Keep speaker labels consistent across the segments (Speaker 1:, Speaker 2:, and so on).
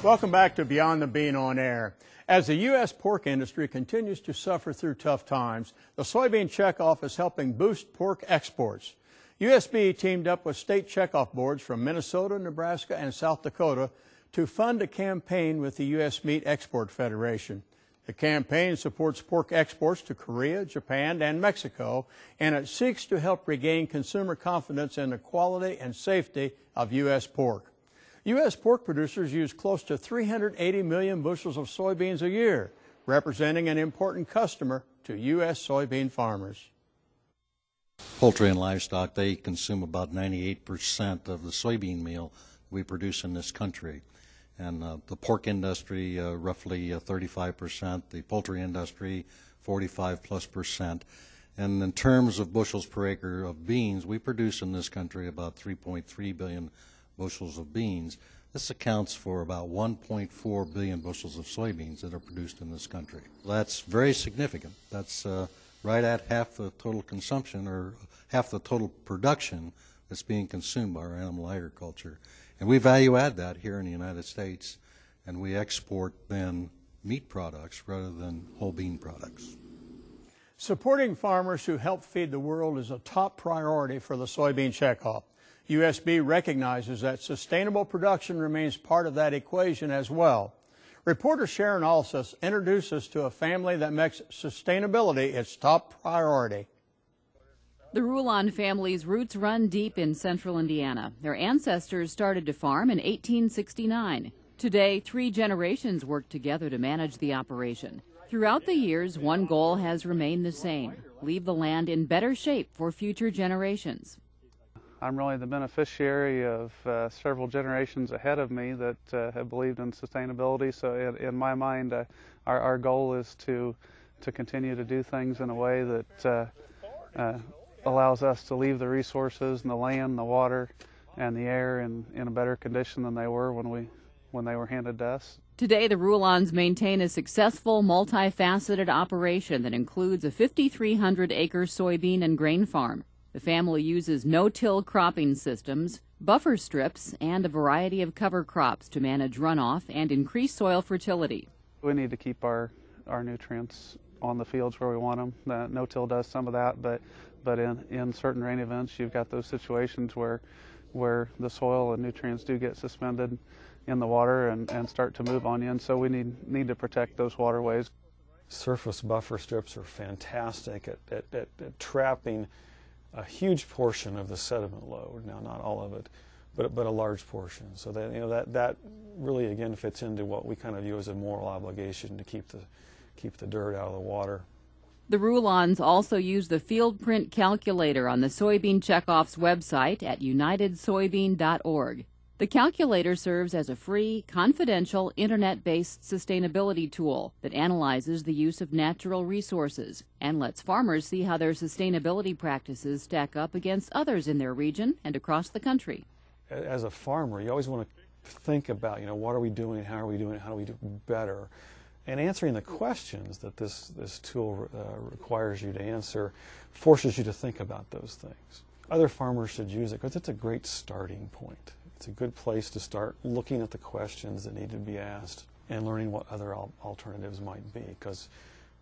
Speaker 1: Welcome back to Beyond the Bean on Air. As the U.S. pork industry continues to suffer through tough times, the soybean checkoff is helping boost pork exports. USB teamed up with state checkoff boards from Minnesota, Nebraska, and South Dakota to fund a campaign with the U.S. Meat Export Federation. The campaign supports pork exports to Korea, Japan, and Mexico, and it seeks to help regain consumer confidence in the quality and safety of U.S. pork. U.S. pork producers use close to 380 million bushels of soybeans a year, representing an important customer to U.S. soybean farmers.
Speaker 2: Poultry and livestock, they consume about 98% of the soybean meal we produce in this country. And the pork industry, roughly 35%, the poultry industry, 45+%. And in terms of bushels per acre of beans, we produce in this country about 3.3 billion bushels of beans. This accounts for about 1.4 billion bushels of soybeans that are produced in this country. That's very significant. That's right at half the total consumption or half the total production that's being consumed by our animal agriculture. And we value add that here in the United States, and we export then meat products rather than whole bean products.
Speaker 1: Supporting farmers who help feed the world is a top priority for the soybean checkoff. USB recognizes that sustainable production remains part of that equation as well. Reporter Sharon Alseth introduced us to a family that makes sustainability its top priority.
Speaker 3: The Rulon family's roots run deep in central Indiana. Their ancestors started to farm in 1869. Today, 3 generations work together to manage the operation. Throughout the years, one goal has remained the same: leave the land in better shape for future generations.
Speaker 4: I'm really the beneficiary of several generations ahead of me that have believed in sustainability. So in my mind, our goal is to continue to do things in a way that allows us to leave the resources and the land, the water, and the air in a better condition than they were when they were handed to us.
Speaker 3: Today, the Rulons maintain a successful, multifaceted operation that includes a 5,300-acre soybean and grain farm. The family uses no-till cropping systems, buffer strips, and a variety of cover crops to manage runoff and increase soil fertility.
Speaker 4: We need to keep our nutrients on the fields where we want them. No-till does some of that, but in certain rain events, you've got those situations where the soil and nutrients do get suspended in the water and start to move on you, and so we need to protect those waterways.
Speaker 5: Surface buffer strips are fantastic at trapping a huge portion of the sediment load. Now, not all of it, but a large portion. So that really again fits into what we kind of view as a moral obligation to keep the dirt out of the water.
Speaker 3: The Rulons also use the field print calculator on the Soybean Checkoff's website at unitedsoybean.org. The calculator serves as a free, confidential, internet-based sustainability tool that analyzes the use of natural resources and lets farmers see how their sustainability practices stack up against others in their region and across the country.
Speaker 5: As a farmer, you always want to think about, what are we doing, how are we doing it, how do we do better? And answering the questions that this tool requires you to answer forces you to think about those things. Other farmers should use it because it's a great starting point. It's a good place to start looking at the questions that need to be asked and learning what other alternatives might be, because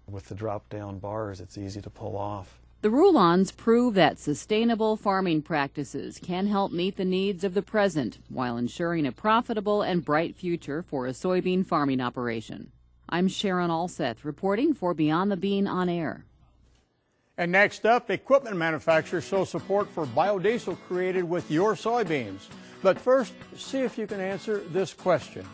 Speaker 5: with the drop-down bars, it's easy to pull off.
Speaker 3: The Rulons prove that sustainable farming practices can help meet the needs of the present while ensuring a profitable and bright future for a soybean farming operation. I'm Sharon Alseth reporting for Beyond the Bean on Air.
Speaker 1: And next up, equipment manufacturers show support for biodiesel created with your soybeans. But first, see if you can answer this question.